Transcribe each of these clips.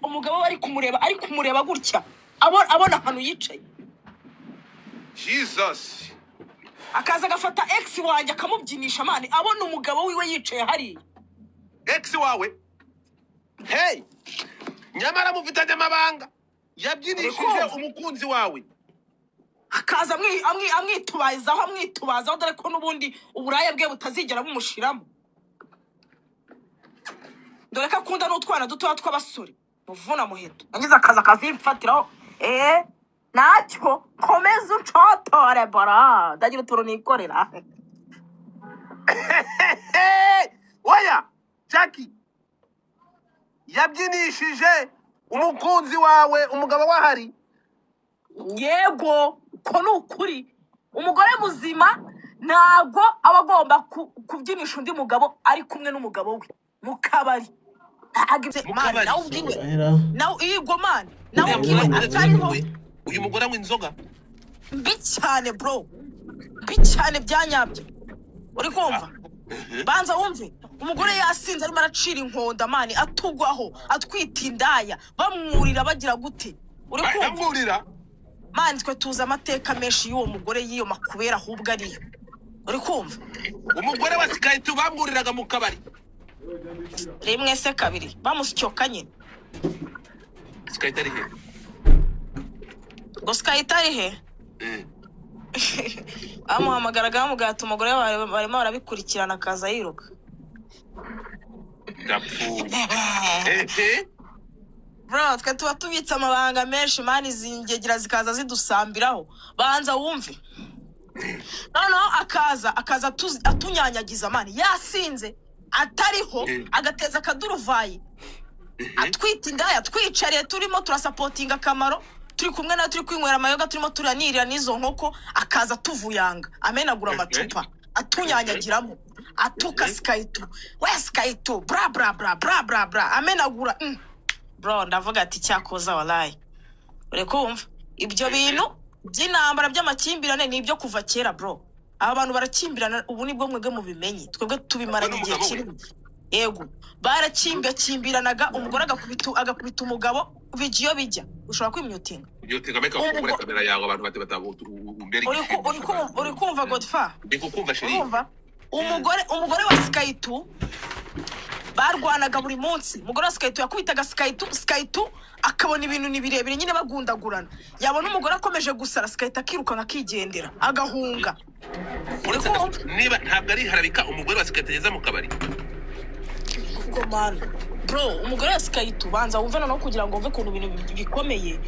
umugabo bari kumureba gutya abona ahantu yicaye. Jesus. Akaza agafata ex wanjye akamubyinisha mani abona umugabo wiwe yicaye hariya. Ex wawe? Hey! Nyamara mufitanye amabanga. Yabyinishije umukunzi wawe. Akaza amwitubazaho dore ko n'ubundi uburaye bwe butazigera bumushiramo. Dore ko akunda n'utwana duto tw'abasore muvuna muheto. Yagize akazimfatiraho nacyo komeza ucotore bara ndagira uturo nikorera. Oya Jackie yabyinishije umukunzi wawe umugabo wahari. Yego ko nukuri umugore muzima ntago abagomba kubyinisha undi mugabo ari kumwe n'umugabo we mu kabari. Uyu mugore anywa inzoga mbi cyane bro, mbi cyane byanyabyo. Uri kumva? Banza wumve umugore yasinze arimo aracira inkonda mani atugwaho atwita indaya bamwurira bagira gute. Uri kumva? Mani twe tuza amateka menshi y'uwo mugore yiyo makubera ahubwo ariyo. Uri kumva? Umugore wa Skytu bamwuriraga mu kabari. Rimwe se kabiri bamusyoka nyine. Skytu ari he? Ngo Skytu ari he? Amuhamagaraga bamugata umugore barimo barabikurikirana akaza yiruka. Bro, twe tuba tubitse amabanga menshi mani zingegera zikaza zidusambiraho. Banza wumve. Noneho akaza atunyanyagiza mani yasinze atariho agateza akaduruvayi. Atwita indaya twicariye turimo turasapotinga Akamaro. Turi kumwe na turi kwinywera amayoga turimo turanirira nizo nkoko akaza tuvuyanga amenagura amacupa atunyanyagiramo atuka Skytu we Skytu bra bra bra bra bra bra amenagura. Bro ndavuga ati cyakoza wallahi. Ure kumva ibyo bintu by'intambara by'amakimbirane nibyo kuva kera bro. Abantu barakimbirana ubu nibwo mwebwe mubimenye twebwe tubimara igihe kinini. Yego barakimbiranaga umugore agakubita umugabo bigiyo bijya ushobora kwimyutinga. Yotinga meka kugura kamera yawe abantu batabutu umbere. Uri kumva Godfa? Ndikukumva sheri. Umugore wa Skytu barwanaga buri munsi. Umugore wa Skytu yakubitaga Skytu akabona ibintu nibirebire nyine bagundagurana. Yabona umugore akomeje gusara Skytu akiruka nkakigendera agahunga. Niba ntabwo ari harabika umugore wa Skytu yeza mu kabari. Man bro umugore wa Skytu banza wumve no kugira ngo uve kuntu ibintu bikomeye.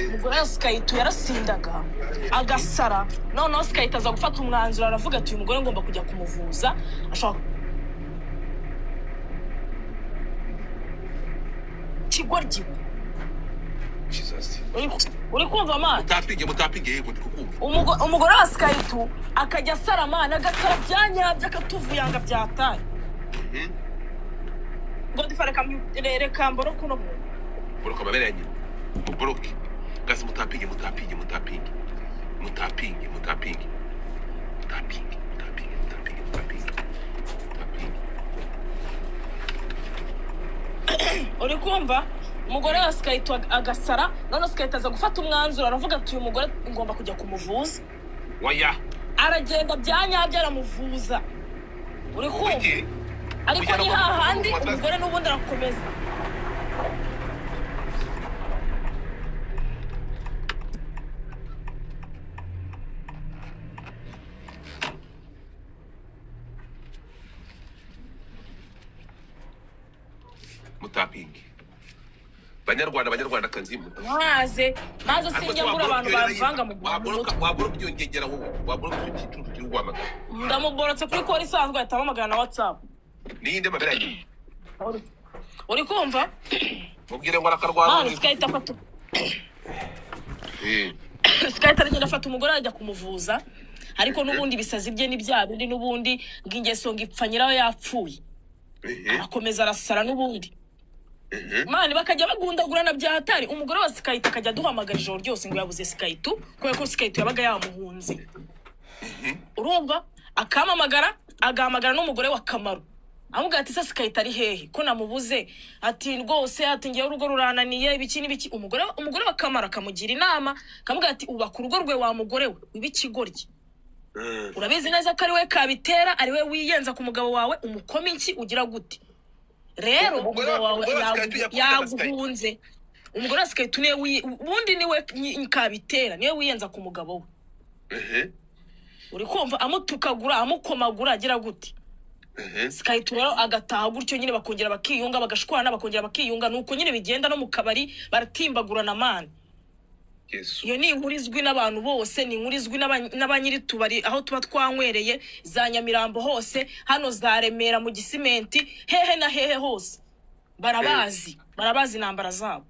Umugore wa Skytu yarasindaga agasara noneho Skytu aza gufata umwanzuro aravuga ati uyu mugore ngomba kujya kumuvuza ashaka kigoryi. Jesus. Uri kumva man? Mutapige yego ndikukumva. Umugore wa Skytu akajya asara man agasara byanyabye akatuvuyanga byataye. Godfrey kamyurere kamboro kuno boroka baberanye muboroke gasi mutapinge uri kumva umugore wa Skytu agasara none Skytu aza gufata umwanzuro aravuga ati uyu mugore ngomba kujya kumuvuza. Waya aragenda byanyabye aramuvuza. Uri kumva ariko ni hahandi umugore n'ubundi arakomeza. Mutapinge Banyarwanda kanzimu maze sinyangura abantu bavanga mu mutwe wabura byongegera wowe wabura cy'icucu cy'urwamaga ndamuborotse kuri kora isanzwe ahita amagana na WhatsApp. Ninde maberanye uri kumva mubwire ngo arakarwara Skytu afata Skytu aragenda afata umugore ajya kumuvuza ariko n'ubundi bisazi bye n'ibyabindi n'ubundi ngingeso ngipfanyiraho yapfuye. Arakomeza arasara n'ubundi. Mani bakajya bagundagurana byahatari umugore wa Skytu akajya duhamagara ijoro ryose ngo yabuze Skytu kuko Skytu yabaga yamuhunze. Urumva akamamagara agahamagara n'umugore wa Kamaro amubwira ati sasa Skype ari hehe ko namubuze ati rwose ati ngiye urugo rurananiye ibiki n'ibiki umugore wa Kamara kamugira inama kamubwira ati ubaka urugo rwe wa mugore we ibikigoryi urabizi neza ko ari we kabitera ari we wiyenza ku mugabo wawe umukoma iki ugira gute rero umugabo wawe yaguhunze umugore Skype niwe ubundi niwe kabitera niwe wiyenza ku mugabo we uri kumva amutukagura amukomagura agira gute Skype rero agataha gutyo nyine bakongera bakiyunga bagashwana bakongera bakiyunga nuko nyine bigenda no mu kabari baratimbagurana man iyo ni inkurizwi n'abantu bose ni inkurizwi n'abanyiri tubari aho tuba twanywereye za Nyamirambo hose hano za Remera mu Gisimenti hehe na hehe hose barabazi nambara zabo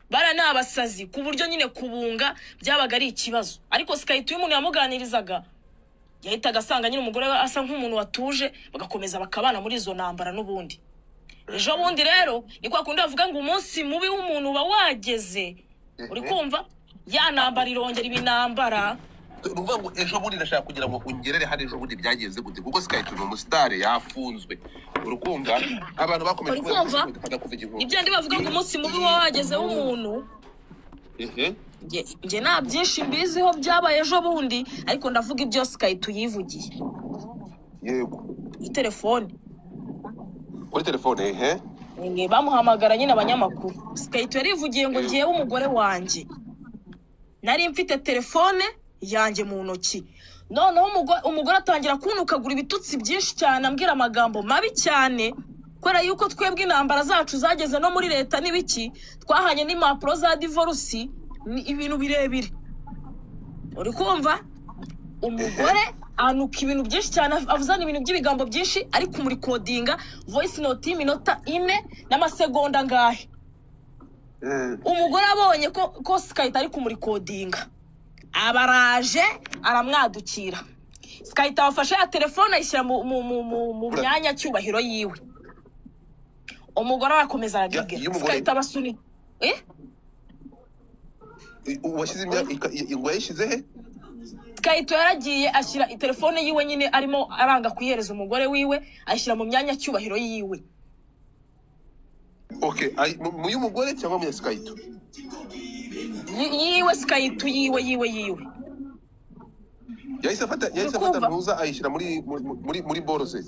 bara nabasazi ku buryo nyine kubunga byabaga ari ikibazo ariko Skype y'umuntu yamuganirizaga yahita agasanga nyine umugore we asa nk'umuntu watuje bagakomeza bakabana muri izo nambara n'ubundi ejo bundi rero ni kwa kundi bavuga ngo umunsi mubi w'umuntu uba wageze uri kumva ya nambara irongera ibinambara uvuga ngo ejo bundi ndashaka kugira ngo ungerere hari ejo bundi byagenze gute kuko Skype ni umusitari yafunzwe urukumva abantu bakomeje kuvuga ibyo ndi bavuga ngo umunsi mubi uba wageze w'umuntu nge nta byinshi mbiziho byabaye ejo bundi ariko ndavuga ibyo Skype yivugiye yego telefone kuri telefone bamuhamagara nyine abanyamakuru Skype yarivugiye ngo ngiye umugore wanjye nari mfite telefone yanjye mu ntoki noneho umugore atangira kuntukagura ibitutsi byinshi cyane ambwira amagambo mabi cyane kubera yuko twebwe intambara zacu zageze no muri leta n'ibiki twahanye n'impapuro za divorce ni ibintu birebire uri kumva umugore anuka ibintu byinshi cyane avuzana ibintu by'ibigambo byinshi ari kumurikodinga voice note y'iminota 4 n'amasegonda ngahe umugore abonye ko Skype ari kumurikodinga abaraje aramwadukira Skype afashe ya telefone ayishyira mu myanya cyubahiro yiwe umugore arakomeza aragiga Skype abasuni washyize ingwa yishize he Skype yaragiye ashyira telefone yiwe nyine arimo aranga kuyihereza umugore wiwe ayishyira mu myanya cyubahiro yiwe mu y'umugore cyangwa mu Skype yiwe Skype yiwe yahise afata ntuza ayishyira muri borose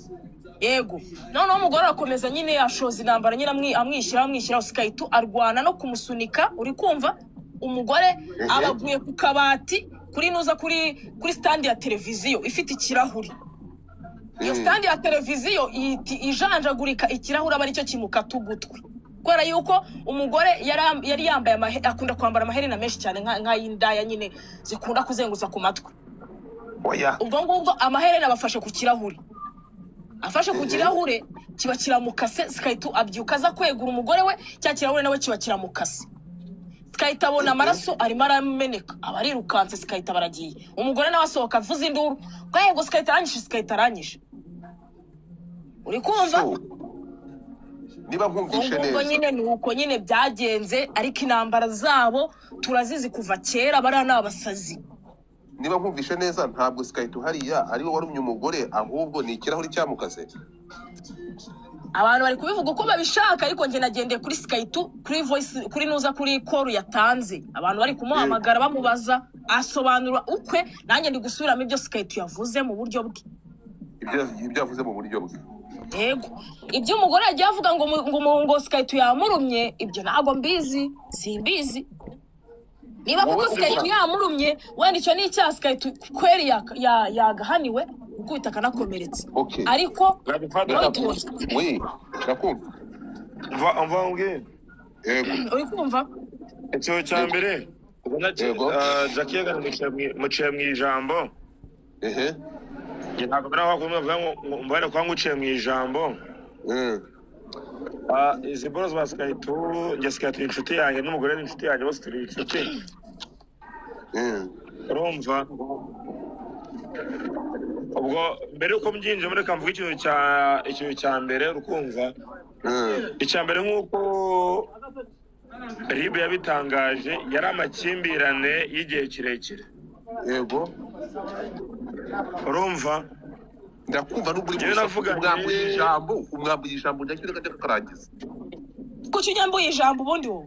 yego noneho umugore arakomeza nyine yashoza intambara nyine amwishyiraho Skype arwana no kumusunika uri kumva umugore abaguye ku kabati kuri nuza kuri stand ya televiziyo ifite ikirahuri iyo stand ya televiziyo ijanjagurika ikirahuri aba aricyo kimukata ugutwi kubera yuko umugore yari yambaye akunda kwambara amaherena menshi cyane nk'ay'indaya nyine zikunda kuzenguza ku matwi ubwo ngubwo amaherena bafashe ku kirahuri afashe ku kirahure kiba kiramukase Skype abyuka aza kwegura umugore we cya kirahure nawe kiba kiramukase Skype abona amaraso arimo arameneka abarirukanse Skype baragiye umugore nawe asohoka avuza induru ngo Skype aranyishe uri kumva niba nkumvishe neza nyine nuko nyine byagenze ariko intambara zabo turazizi kuva kera bari n'abasazi niba nkumvishe neza ntabwo Skype hariya ari we warumye umugore ahubwo ni ikirahuri cyamukase abantu bari kubivuga uko babishaka ariko nge nagendeye kuri Skype kuri voice kuri nuza kuri call yatanze abantu bari kumuhamagara bamubaza asobanura ukwe nanjye ndi gusubiramo ibyo Skype yavuze mu buryo bwe ibyo yavuze mu buryo bwe yego ibyo umugore yagiye avuga ngo Skype yamurumye ibyo ntago mbizi simbizi niba kuko Skype yamurumye wenda icyo ni icya Skype kweri yagahaniwe gukubita kanakomeretse ariko oui ndakumva uri kumva icyo cya mbere ubona Jackie yaganiriye mu ijambo ntabwo mbona wakumva ngo mbone kwa nguciye mu ijambo izi boro za Skype njye Skype ni inshuti yanjye n'umugore ni inshuti yanjye bose turi inshuti urumva ubwo mbere yuko mbyinjira muri kamvuga ikintu cya mbere urukumva icya mbere nk'uko RIB yabitangaje yari amakimbirane y'igihe kirekire yego urumva ndakumva n'uburi Njyewe navuga umwambuye ijambo ndakira kajya karangiza kuki unyambuye ijambo ubundi wowe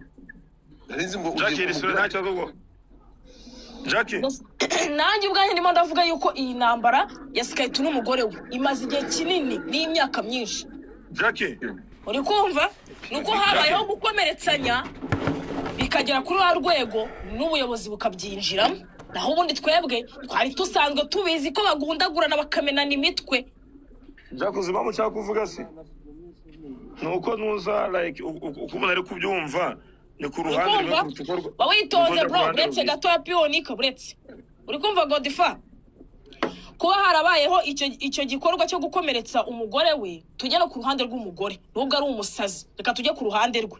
narizi ngo Jackie risura ntacyo gogo Jackie nanjye ubwanjye ndimo ndavuga yuko iyi ntambara ya Skype n'umugore we imaze igihe kinini n'imyaka myinshi Jackie uri kumva nuko habayeho gukomeretsanya bikagera kuri wa rwego n'ubuyobozi bukabyinjiramo naho ubundi twebwe twari tusanzwe tubizi ko bagundagurana bakamenana imitwe Jacques uzima mucyaka kuvuga se nuko nuza like uko umuntu ari kubyumva ni ku ruhande rwo kutukorwa bawitonze bro uretse gato ya pionika uretse uri kumva Godifa kuba harabayeho icyo gikorwa cyo gukomeretsa umugore we tujye no ku ruhande rw'umugore nubwo ari umusazi reka tujye ku ruhande rwe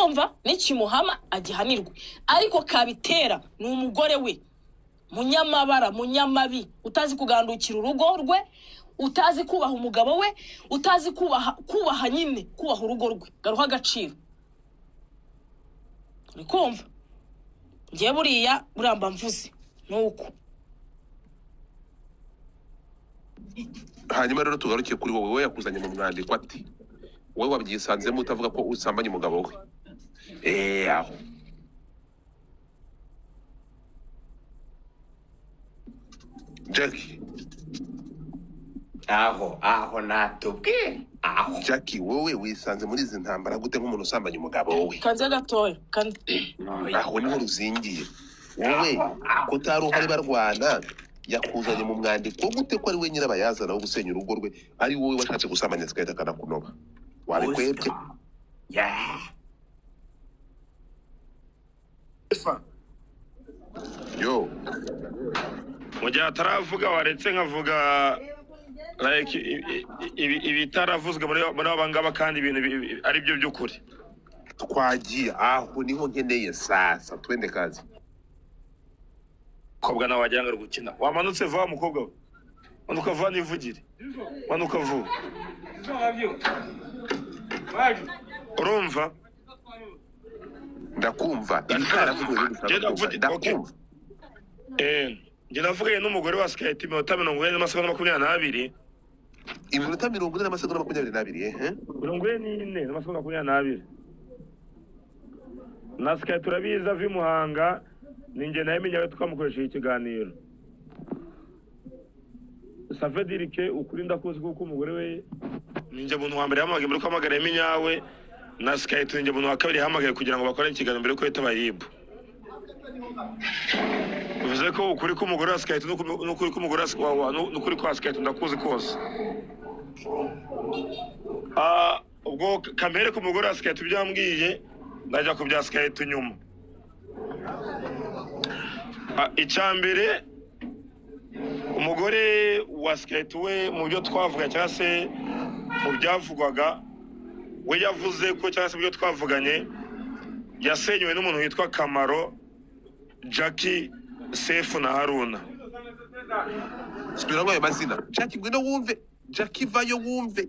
umva n'ikimuhama agihanirwe ariko kabitera ni umugore we munyamabara munyamabi utazi kugandukira urugo rwe utazi kubaha umugabo we utazi kubaha nyine kubaha urugo rwe garuha agaciro uri kumva ngiye buriya buramba mvuze nuko hanyuma rero tugarukiye kuri wowe yakuzanye mu mwandiko ati wowe wabyisanzemo utavuga ko usambanye umugabo we aho Jackie aho natubwe aho Jackie wowe wisanze muri izi ntambara gute nk'umuntu usambanye umugabo we kanze gatoya aho niho ruzingiye wowe kutari uhari barwana yakuzanye mu mwandiko gute ko ari we nyirabayazana wo gusenya urugo rwe ari wowe washatse gusambanya Skype akanakunoba wabikwebye yo mugihe ataravuga waretse nkavuga like ibitaravuzwe muri abangaba kandi ibintu ari byo by'ukuri twagiye aho niho nkeneye sasa twende kazi kobwa nawe wajyanga gukina wamanutse va mukobwa we manuka va nivugire manuka vuba urumva ndakumva ndakumva njye navuganye n'umugore wa Skype iminota 40 n'amasegonda 22 iminota 40 n'amasegonda 22 44 n'amasegonda 22 na Skype turabiza vi Muhanga ninjye naye menyawe twamukoresheje ikiganiro Safedirike ukuri ndakuzi kuko umugore we ninjye muntu wa mbere yamagaye muri kwamagara yemenyawe na Skype ninjye muntu wa kabiri yamagaye kugira ngo bakore ikiganiro mbere ko yitaba yibu bivuze ko ukuri k'umugore wa Skype n'ukuri k'umugore wa n'ukuri kwa Skype ndakuzi kose ubwo kamere k'umugore wa Skype byambwiye ndajya ku bya Skype nyuma icyambere umugore wa Skype we mu byo twavuga cyangwa se mu byavugwaga we yavuze ko cyangwa se mu byo twavuganye yasenywe n'umuntu witwa Kamaro Jackie Sefu na Haruna Spira ngo amazina Jackie ngwino wumve Jackie vayo wumve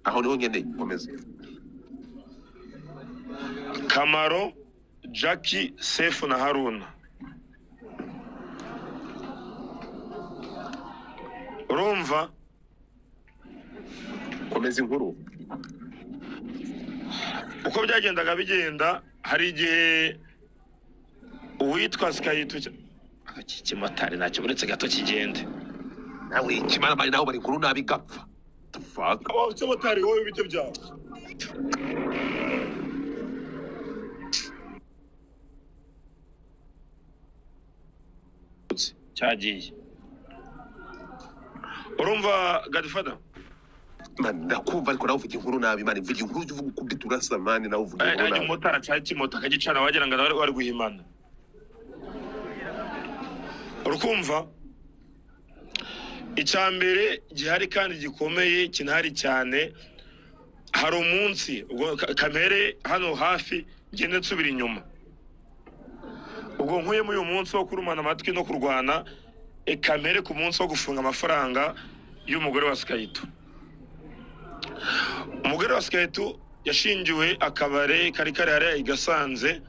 aho niho nkeneye komeza Kamaro Jackie Sefu na Haruna urumva komeza inkuru uko byagendaga bigenda hari igihe uwitwa Skype kimotari ntacyo uretse gato kigende nawe kimara bari naho bari inkuru nabi gapfa fuck abo kimotari wowe bite byawe cyagiye urumva Godfather man ndakumva ariko nawe uvuga inkuru nabi man mvuga inkuru uvuga ukubita urasa man nawe uvuga inkuru nabi umutara cyari kimota kagicana wagira ngo wari guhimana urukumva icyambere gihari kandi gikomeye kinahari cyane hari umunsi ubwo kamere hano hafi ngende nsubira inyuma ubwo nkuye muri uyu munsi wo kurumana amatwi no kurwana kamere ku munsi wo gufunga amafaranga y'umugore wa Skayito. Umugore wa Skayito yashingiwe akabare kari hariya i Gasanze.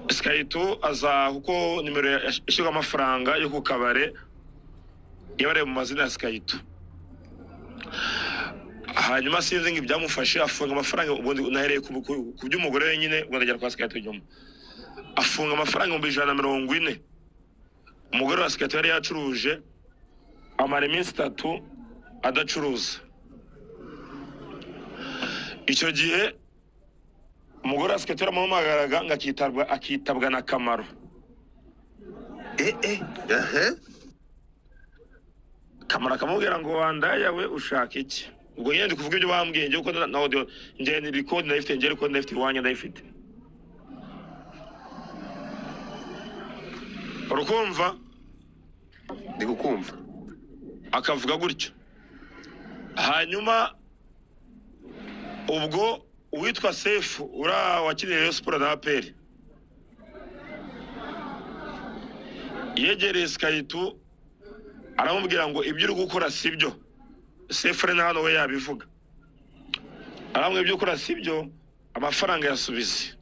Skayito aza kuko nimero yashyirwa amafaranga yo ku kabare yabare mu mazina ya Skayito. Hanyuma sinzi ngo ibyamufashe afunga amafaranga ubundi nahereye ku by'umugore wenyine ubwo ndagera kwa Skayito nyuma. Afunga amafaranga 140. Umugore wa Skayito yari yacuruje amara iminsi 3 adacuruza. Icyo gihe umugore wa Skayito aramuhamagaraga ngo akitabwa na Kamaro. Kamaro akamubwira ngo wandaya we ushaka iki? Ubwo nyine ndi kuvuga ibyo bambwiye nje kuko na audio nje ni record ndayifite nje record ndayifite iwanya ndayifite. Urukumva? Ndi kukumva. Akavuga gutyo. Hanyuma ubwo uwitwa Sefu ura wakinira Sport na APR yegereye Skayito aramubwira ngo ibyo uri gukora sibyo. Sefu na hano we yabivuga aramwe ibyo ukora sibyo amafaranga yasubize.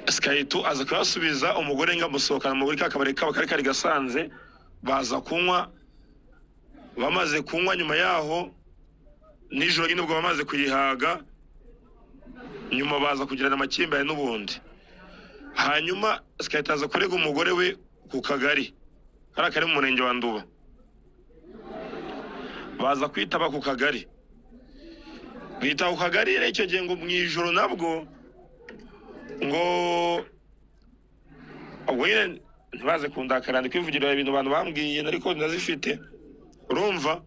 Skayito aza kuyasubiza umugore ngamusohokana mu buri kakabari kari Gasanze baza kunywa. Bamaze kunywa nyuma yaho nijoro nyine ubwo bamaze kuyihaga nyuma baza kugirana amakimbirane n'ubundi. Hanyuma Skayito aza kurega umugore we ku kagari kari mu murenge wa Nduba. Baza kwitaba ku kagari bita ku kagari rero icyo gihe ngo mu ijoro nabwo ngo ubwo nyine ntibaze kundakara ndi kwivugira ibintu abantu bambwiye ariko nazifite. Urumva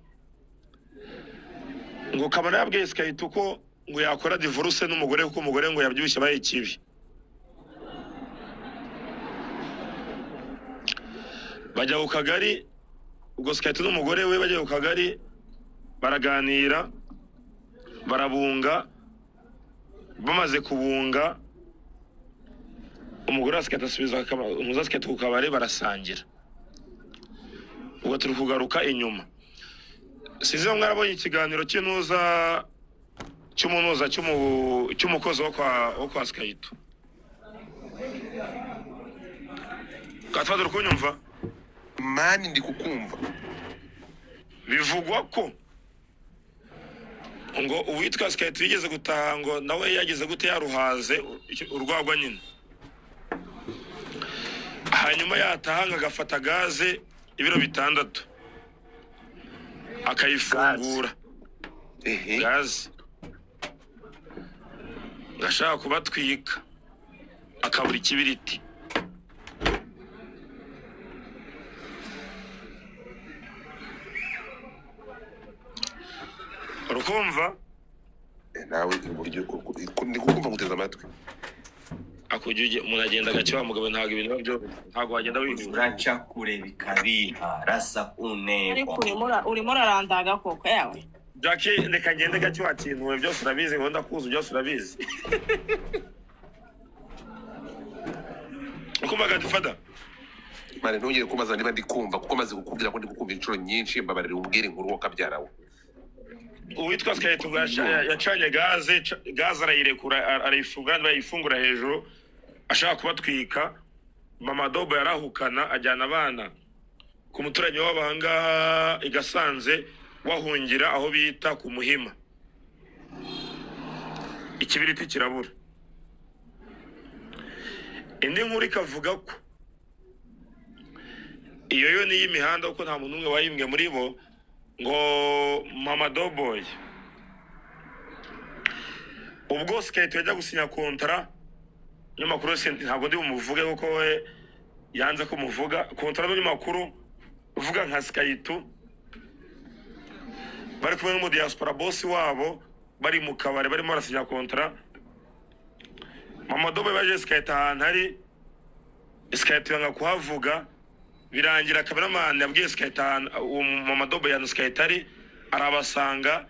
ngo Kamaro yabwiye Skayito ko ngo yakora divorce n'umugore kuko umugore ngo yabyibushye baye kibi. Bajya ku kagari ubwo Skayito n'umugore we bajya ku kagari baraganira barabunga. Bamaze kubunga umugore wa Skayito asubiza Skayito ku kabare barasangira. Ubwo turi kugaruka inyuma. Sizi mwarabonye ikiganiro cy'umukozi wo kwa Skayito. Katwaduru kunyumva? Mani ndi kukumva. Bivugwa ko ngo uwitwa Skayito yigeze gutaha ngo nawe yageze gute yaruhaze urwagwa nyine. Hanyuma yatahanga agafata gaze ibiro 6 akayifungura. Gaze gashaka kubatwika akabura ikibiriti. Urukumva? Nawe uburyo ndi kukumva guteza amatwi. Akujuje umuntu agenda gace wa mugabo ntago ibintu byo ntago wagenda wivuga. Uraca kure bikabiha rasa unebo. Ariko urimo rarandaga koko yawe. Jackie reka ngende gace wakintuwe byose urabizi ngo ndakuza byose urabizi. Ukumva gadufada? Mane ntongere kubaza niba ndi kumva kuko maze kukubwira ko ndi kukumva inshuro nyinshi mbabarira umbwire inkuru wo kabyarawe. Uwitwa Skayito yacanye gaze arayirekura arayifungura bayifungura hejuru ashaka kubatwika. Mama Dobo yarahukana ajyana abana ku muturanyi w'abanga i Gasanze wahungira aho bita ku Muhima. Ikibiriti kirabura. Indi nkuru ikavuga ko iyo ni y'imihanda uko nta muntu umwe wayimbwe muri bo ngo Mama Doboy ubwo Skayito yajya gusinya kontra n'amakuru ntabwo ndi bumuvuge kuko we yanze ko muvuga kontra n'amakuru uvuga nka Skayito bari kumwe n'umu diaspora boss wabo bari mu kabare barimo barasinya kontra. Mama Doboy baje Skayito ahantu hari Skate yanga kuhavuga birangira cameraman yabwiye Skate Mama Dobo ya Skate ari arabasanga.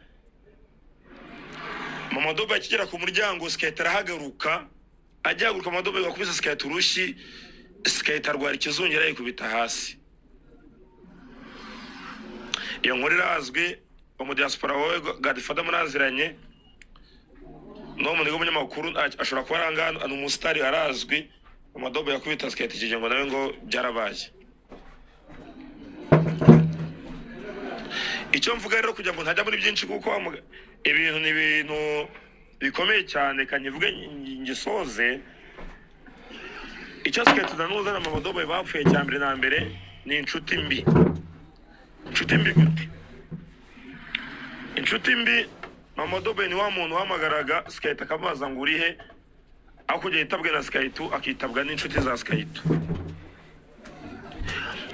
Mama Dobo akigera ku muryango Skate arahagaruka ajyaguruka. Mama Dobo yakubise Skate urushi, Skate arwara ikizungera yikubita hasi. Iyo nkuru irazwi mu diaspora wowe Godfather muraziranye no mu nigo munyamakuru ashobora kuba aranga umusitari arazwi. Mama Dobo yakubita Skate ikije ngo nawe ngo byarabaye. Icyo mvuga rero kugira ngo ntajya muri byinshi kuko ibintu ni ibintu bikomeye cyane kanyivuge ngisoze. Icyo Skate nanuza na Mama Dobo bapfuye cyambere na mbere ni inshuti mbi. Inshuti mbi gute? Inshuti mbi Mama Dobo ni wa muntu hamagaraga Skate akabaza ngo urihe akujya yitabwe na Skate akitabwa n'inshuti za Skate.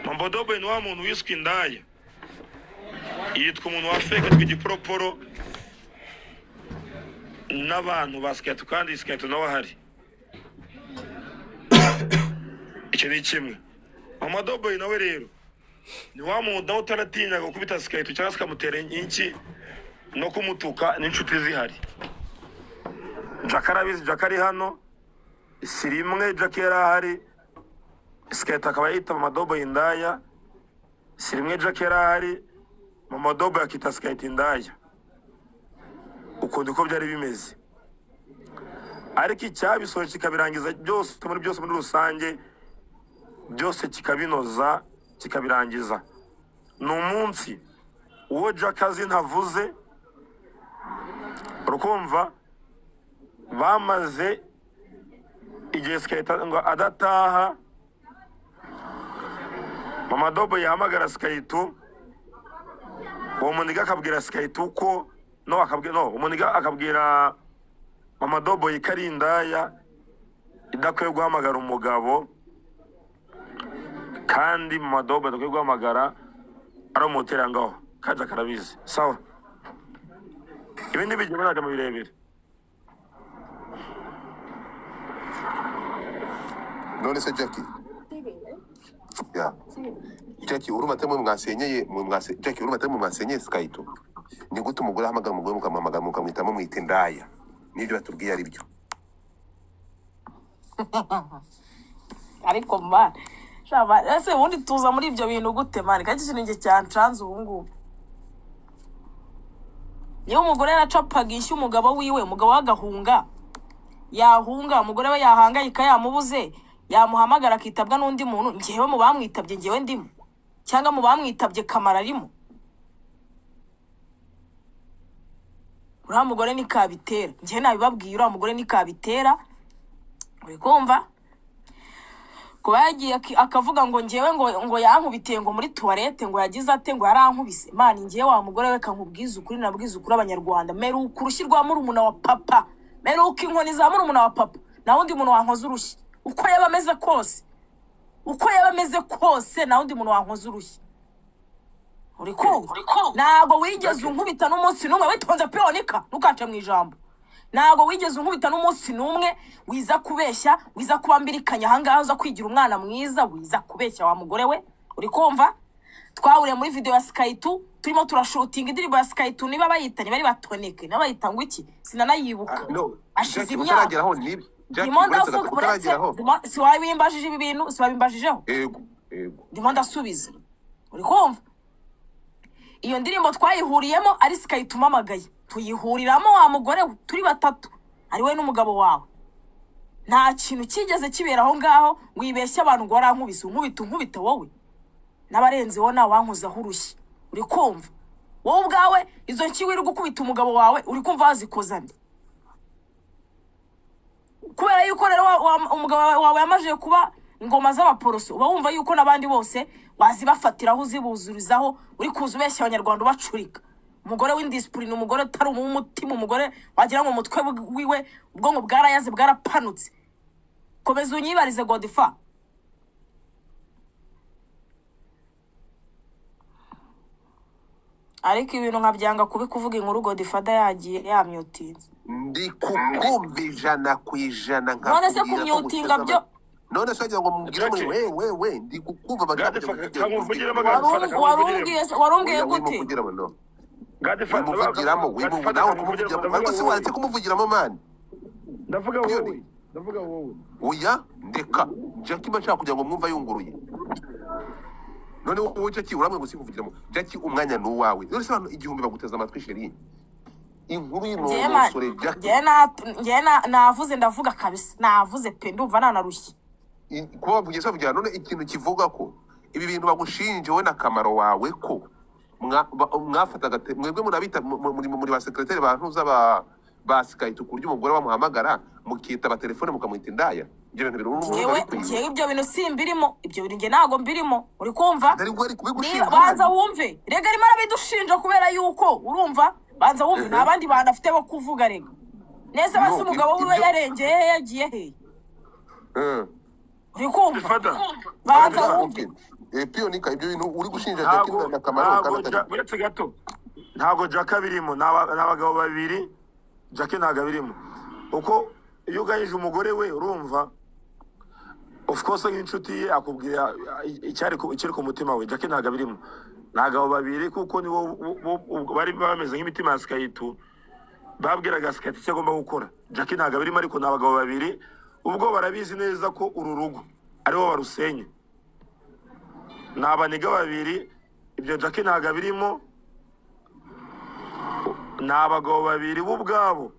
Mama Dobo ni wa muntu wiswe indaya yitwa umuntu wa fake tw'igiporoporo n'abantu ba Skate kandi Skate nawe ahari. Icyo ni kimwe. Mama Dobo nawe rero ni wa muntu nawe utaratinya gukubita Skate cyangwa se akamutera inki no kumutuka n'inshuti zihari. Jakarabizi Jakari hano sirimwe Jakera ahari Skate akaba yita Mama Dobo indaya sirimwe Jakera ahari Mama Dobo yakita Skate indaya. Uko ndiko byari bimeze ariko icyabisoje kikabirangiza byose muri rusange byose kikabinoza kikabirangiza. N'umunsi uwo Jakazi ntavuze rukumva bamaze igihe Skate ngo adataha. Mama Dobo yahamagara Skate uwo muniga akabwira Skate uko umuniga akabwira Mama Dobo yikarindaya idakwiye guhamagara umugabo kandi Mama Dobo adakwiye guhamagara aramutera ngaho kaja karabizi. Sawa ibindi bijye naje mu birebire. None se Jackie ya Jackie urumate mwasenyeye Jackie urumate mwasenyeye Skate ni gute umugore ahamagara umugore mukamamagara mukamwitamo mwitendaya n'ibyo batubwiye ari byo. ariko man shaba ese ubundi tuza muri ibyo bintu gute man kandi kinenge cyancanze ubu ngubu. Niyo umugore yaracapaga ishyu umugabo wiwe umugabo wagahunga yahunga umugore we yahangayika yamubuze yamuhamagara akitabwa n'undi muntu ngewe mu bamwitabye ngewe ndimo cyangwa mu bamwitabye Kamara arimo. Uriya mugore ni kabitera ngewe nabibabwiye uriya mugore ni kabitera uri kumva kuba yagiye akavuga ngo ngewe ngo yankubitiye ngo muri toilette ngo yagize ate ngo yarankubise man ngewe wa mugore we kankubwiza ukuri nabwiza ukuri abanyarwanda meruka urushyirwa muri umuna wa papa meruka inkoni za muri umuna wa papa na undi muntu wankoze urushyi uko yaba ameze kose na undi muntu wankoze urushyi. Uri kumva nago wigeze unkubita n'umunsi numwe witonze peonika nukace mu ijambo nago wigeze unkubita n'umunsi numwe wiza kubeshya wiza kubambirikanya hangaho uza kwigira umwana mwiza wiza kubeshya wa mugore we. Uri kumva twahuriye muri video ya Skate turimo turashooting indirimbo ya Skate niba bayitanye bari batoneke nabayita ngo iki sinanayibuka ashize imyaka ndimo ndavuga si wabimbajije ibi bintu si wabimbajijeho yego ndimo ndasubiza. Uri kumva iyo ndirimbo twayihuriyemo ari Skate umamagaye tuyihuriramo wa mugore turi batatu ari we n'umugabo wawe nta kintu kigeze kibera aho ngaho wibeshya abantu ngo warankubise unkubita wowe n'abarenze wo na wankuzaho urushyi. Uri kumva wowe ubwawe izo nkiwiri gukubita umugabo wawe uri kumva wazikozane kubera yuko rero umugabo wawe yamaje kuba ingoma z'abaporoso uba wumva yuko nabandi bose wazibafatiraho uzibuzurizaho uri kuza ubeshya abanyarwanda ubacurika. Umugore w'indiscipline umugore utari umutima umugore wagira ngo umutwe wiwe ubwonko bwarayaze bwarapanutse. Komeza unyibarize Godfather. Ariko ibintu nkabyanga kubikuvuga inkuru Godfather yagiye yamyutinze ndi kukumva ijana ku ijana none se kumyutinga byo none se wagira ngo mubwire muri we ndi kukumva Gade kamuvugiramo warumbwiye gute Gade kumuvugiramo nawe kumuvugiramo ariko se waretse kumuvugiramo mani ndavuga wowe oya ndeka Jackie bashaka kugira ngo mwumva yunguruye none wowe Jackie uramwe ngo sikuvugiramo Jackie umwanya n'uwawe none se abantu igihumbi baguteza amatwi sheri inkuru y'inonosore Jackie navuze ndavuga kabisa navuze pe ndumva nanarushye kuba bavugiye se bavugira none ikintu kivuga ko ibi bintu bagushinje we na kamaro wawe ko mwafataga mwebwe murabita muri ba secrétaire bantuza ba Skype kurya umugore bamuhamagara mukita telefone mukamwita indaya ibyo bintu ngewe ibyo bintu simbirimo ibyo bintu nge nago mbirimo uri kumva kubigushinja banza wumve rega arimo arabidushinja kubera yuko urumva banza wumve nabandi bantu afite bo kuvuga rega neza basi umugabo wiwe yarengeye yagiye he uri kumva banza wumve Pionika ibyo bintu uri gushinja Jackie na kamaro uretse gato ntago Jackie birimo n'abagabo babiri Jackie ntago birimo uko iyo ugayije umugore we urumva of course nk'inshuti ye akubwira icyari ku mutima we Jackie ntago birimo n'abagabo babiri kuko nibo bari bameze nk'imitima ya Skype babwiraga Skype icyo agomba gukora Jackie ntago birimo ariko n'abagabo babiri ubwo barabizi neza ko uru rugo aribo barusenye n'abaniga babiri ibyo Jackie ntago birimo n'abagabo babiri bo ubwabo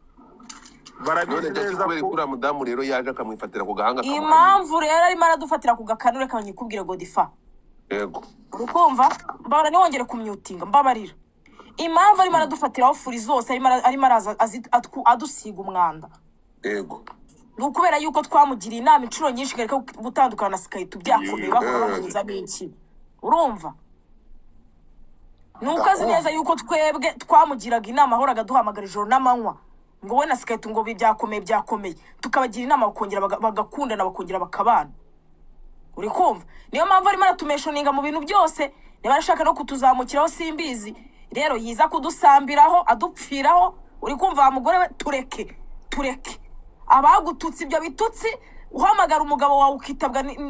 barabizi neza ko kuri mudamu rero yaje akamwifatira ku gahanga impamvu rero arimo aradufatira ku gakanure kabanyikubwire Godifa yego urukumva mbara niwongere kumyutinga mbabarira impamvu arimo aradufatiraho furi zose arimo araza adusiga umwanda yego nukubera yuko twamugiriye inama inshuro nyinshi gareka gutandukana na Skype byakomeye bakora bamuza n'iki urumva nuko azi neza yuko twebwe twamugiraga inama ahoraga duhamagara ijoro n'amanywa ngo we na Skype ngo byakomeye tukabagira inama bakongera bagakundana bakongera bakabana uri kumva niyo mpamvu arimo aratumeshoninga mu bintu byose niba arashaka no kutuzamukiraho simbizi rero yiza kudusambiraho adupfiraho uri kumva wa mugore we tureke abagututsi ibyo bitutsi uhamagara umugabo wawe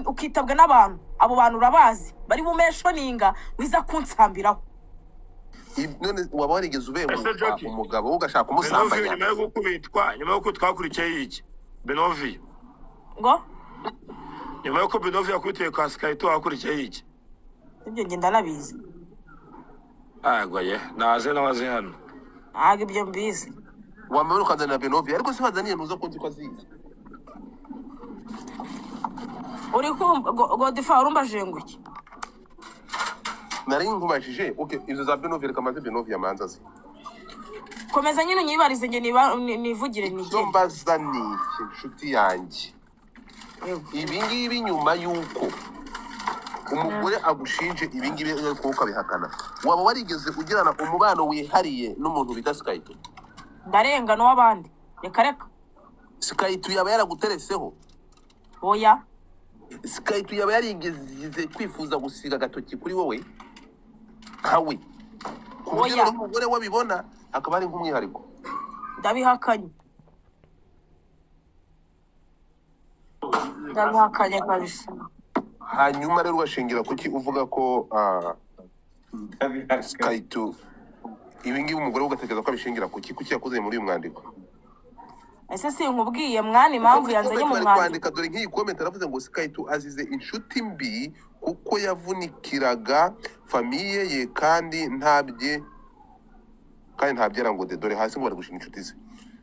ukitabwa n'abantu abo bantu urabazi bari bumeshoninga wiza kunsambiraho none waba warigeze ubenguka umugabo ugashaka umusambanya nyuma yo gukubitwa nyuma yo twakurikiye iki Benovi ngo nyuma yo Benovi yakubitiye kwa Skype wakurikiye iki ibyo ngenda nabizi agwaye naze nawaze hano ibyo mbizi wambaye ukazana Benovi ariko se bazaniye ntuza ko nziko azizi uri kumva Godifa urumbaje nguki nari nkubajije okay izo za Benovi reka maze Benovi yamanza ze komeza nyine nyibarize nge nivugire nige mbaza ni inshuti yanjye ibi ngibi nyuma yuko umugore agushinje ibi ngibi ariko ukabihakana waba warigeze ugirana umubano wihariye n'umuntu bita Skype ndarenga no abandi reka Skype yaba yaragutereseho oya Skype yaba yarigeze kwifuza gusiga gatoki kuri wowe kawe kugira umugore wabibona akaba ari nk'umwihariko ndabihakanye kabisa hanyuma rero ugashingira kuki uvuga ko Skype ibi ngibi umugore ugatekereza ko abishingira kuki yakoze muri uyu mwandiko ese si nkubwiye mwana impamvu yanzanye mu mwandiko dore nk'iyi comment aravuze ngo Skype azize inshuti mbi kuko yavunikiraga famiye ye kandi ntabyera ngo dore hasi ngo bari gushinga inshuti ze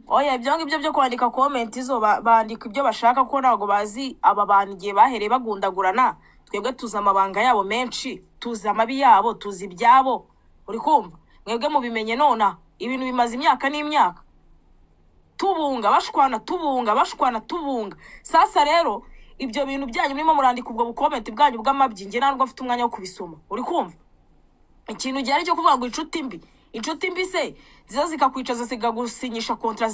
oya ibyo ngibyo byo kwandika comment izo bandika ibyo bashaka ko ntago bazi aba bantu igihe bahereye bagundagurana twebwe tuzi amabanga yabo menshi tuzi amabi yabo tuzi ibyabo uri kumva mwebwe mubimenye nona ibintu bimaze imyaka n'imyaka tubunga bashwana sasa rero ibyo bintu byanyu murimo murandika ubwo bukomenti bwanyu bw'amabyi nge ntabwo afite umwanya wo kubisoma uri kumva ikintu gihari cyo kuvuga ngo inshuti mbi se ziza zikakwicaza zikagusinyisha kontra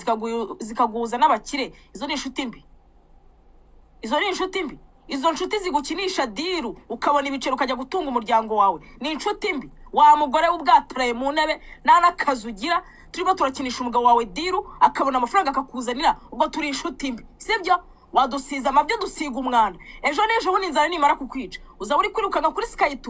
zikaguhuza n'abakire izo ni inshuti mbi izo nshuti zigukinisha diru ukabona ibiceri ukajya gutunga umuryango wawe ni inshuti mbi wa mugore w'ubwataraye mu ntebe nta n'akazi ugira turimo turakinisha umugabo wawe diru akabona amafaranga akakuzanira ubwo turi inshuti mbi sibyo wadusiza amabyo dusiga umwanda ejo n'ejo bundi inzara nimara kukwica uzaba uri kwirukanga kuri Skype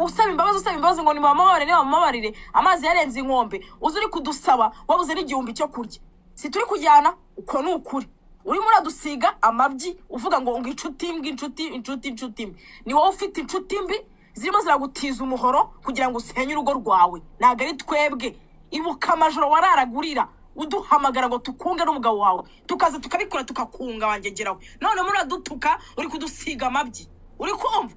usaba imbabazi ngo ni mamabarire amazi yarenze inkombe uzi uri kudusaba wabuze n'igihumbi cyo kurya si turi kujyana uko ni ukuri urimo uradusiga amabyi uvuga ngo inshuti ni wowe ufite inshuti mbi zirimo ziragutiza umuhoro kugira ngo usenye urugo rwawe ntabwo ari twebwe ibuka amajoro wararagurira uduhamagara ngo tukunge n'umugabo wawe tukaza tukabikora tukakunga wangegerawe none muradutuka uri kudusiga amabyi uri kumva